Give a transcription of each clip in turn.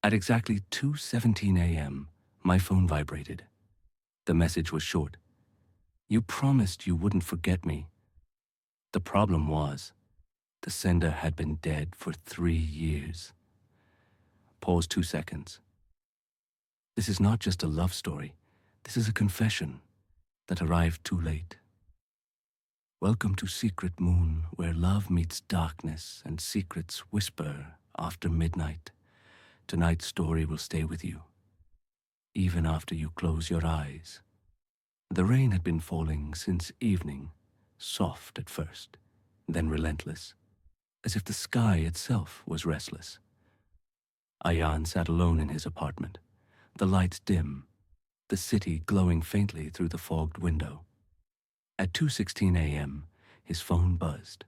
At exactly 2:17 a.m., my phone vibrated. The message was short. You promised you wouldn't forget me. The problem was, the sender had been dead for 3 years. Pause 2 seconds. This is not just a love story. This is a confession that arrived too late. Welcome to Secret Moon, where love meets darkness and secrets whisper after midnight. Tonight's story will stay with you, even after you close your eyes. The rain had been falling since evening, soft at first, then relentless, as if the sky itself was restless. Ayan sat alone in his apartment, the lights dim, the city glowing faintly through the fogged window. At 2:16 a.m., his phone buzzed.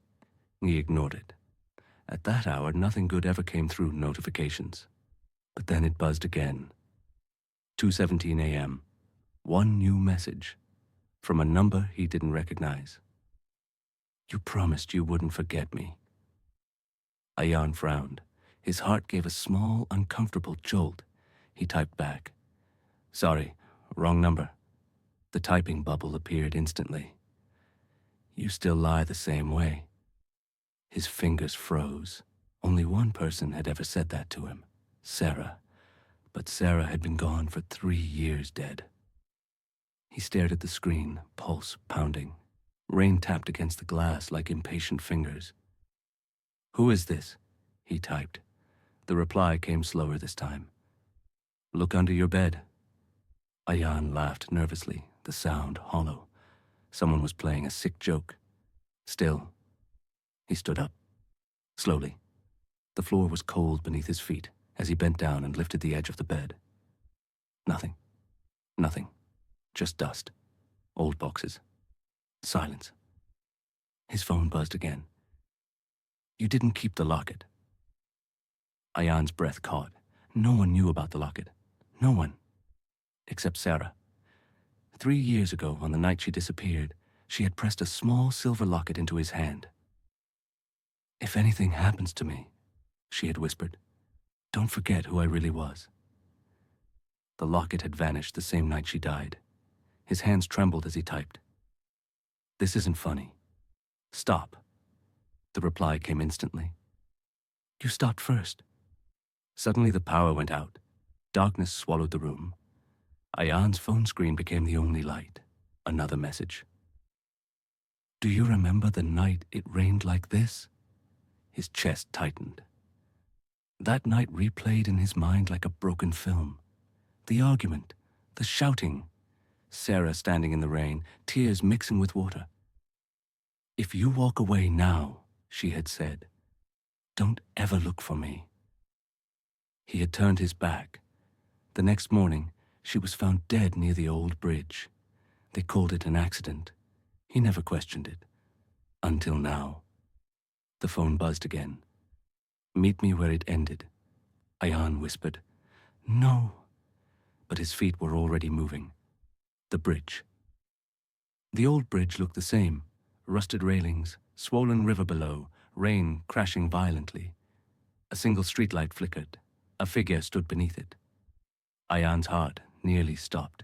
He ignored it. At that hour, nothing good ever came through notifications. But then it buzzed again. 2:17 a.m. One new message from a number he didn't recognize. You promised you wouldn't forget me. Ayan frowned. His heart gave a small, uncomfortable jolt. He typed back. Sorry, wrong number. The typing bubble appeared instantly. You still lie the same way. His fingers froze. Only one person had ever said that to him, Sarah. But Sarah had been gone for 3 years dead. He stared at the screen, pulse pounding. Rain tapped against the glass like impatient fingers. Who is this? He typed. The reply came slower this time. Look under your bed. Ayan laughed nervously, the sound hollow. Someone was playing a sick joke. Still, he stood up. Slowly. The floor was cold beneath his feet as he bent down and lifted the edge of the bed. Nothing. Nothing. Just dust. Old boxes. Silence. His phone buzzed again. You didn't keep the locket. Ayan's breath caught. No one knew about the locket. No one. Except Sarah. 3 years ago, on the night she disappeared, she had pressed a small silver locket into his hand. If anything happens to me, she had whispered, don't forget who I really was. The locket had vanished the same night she died. His hands trembled as he typed. This isn't funny. Stop. The reply came instantly. You stopped first. Suddenly the power went out. Darkness swallowed the room. Ayan's phone screen became the only light. Another message. Do you remember the night it rained like this? His chest tightened. That night replayed in his mind like a broken film. The argument, the shouting, Sarah standing in the rain, tears mixing with water. If you walk away now, she had said, don't ever look for me. He had turned his back. The next morning, she was found dead near the old bridge. They called it an accident. He never questioned it. Until now. The phone buzzed again. Meet me where it ended. Ayan whispered. No. But his feet were already moving. The bridge. The old bridge looked the same. Rusted railings, swollen river below, rain crashing violently. A single streetlight flickered. A figure stood beneath it. Ayan's heart nearly stopped.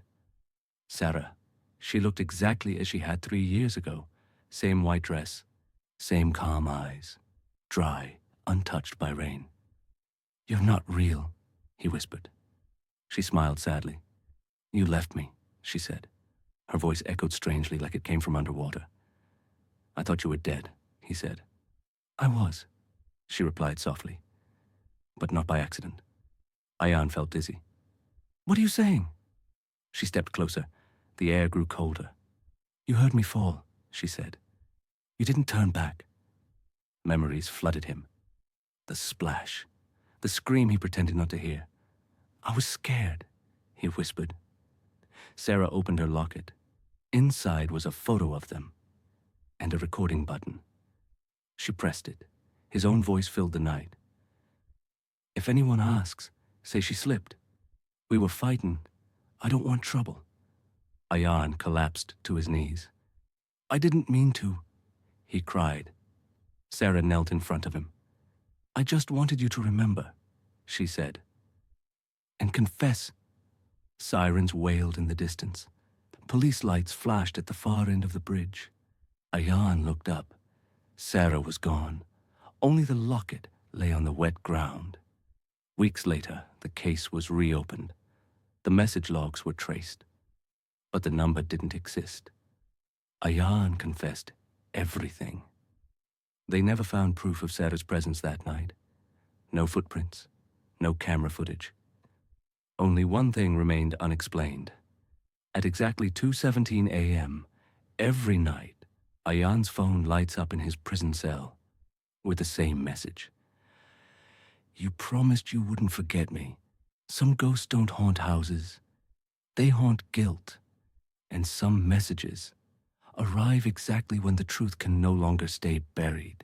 Sarah. She looked exactly as she had 3 years ago. Same white dress, same calm eyes, dry, untouched by rain. You're not real, he whispered. She smiled sadly. You left me, she said. Her voice echoed strangely like it came from underwater. I thought you were dead, he said. I was, she replied softly. But not by accident. Ayan felt dizzy. What are you saying? She stepped closer. The air grew colder. You heard me fall, she said. You didn't turn back. Memories flooded him. The splash. The scream he pretended not to hear. I was scared, he whispered. Sarah opened her locket. Inside was a photo of them. And a recording button. She pressed it. His own voice filled the night. If anyone asks, say she slipped. We were fighting. I don't want trouble. Ayan collapsed to his knees. I didn't mean to, he cried. Sarah knelt in front of him. I just wanted you to remember, she said. and confess. Sirens wailed in the distance. Police lights flashed at the far end of the bridge. Ayan looked up. Sarah was gone. Only the locket lay on the wet ground. Weeks later, the case was reopened. The message logs were traced, but the number didn't exist. Ayan confessed everything. They never found proof of Sarah's presence that night. No footprints, no camera footage. Only one thing remained unexplained. At exactly 2:17 a.m., every night, Ayan's phone lights up in his prison cell with the same message. You promised you wouldn't forget me. Some ghosts don't haunt houses. They haunt guilt. And some messages arrive exactly when the truth can no longer stay buried.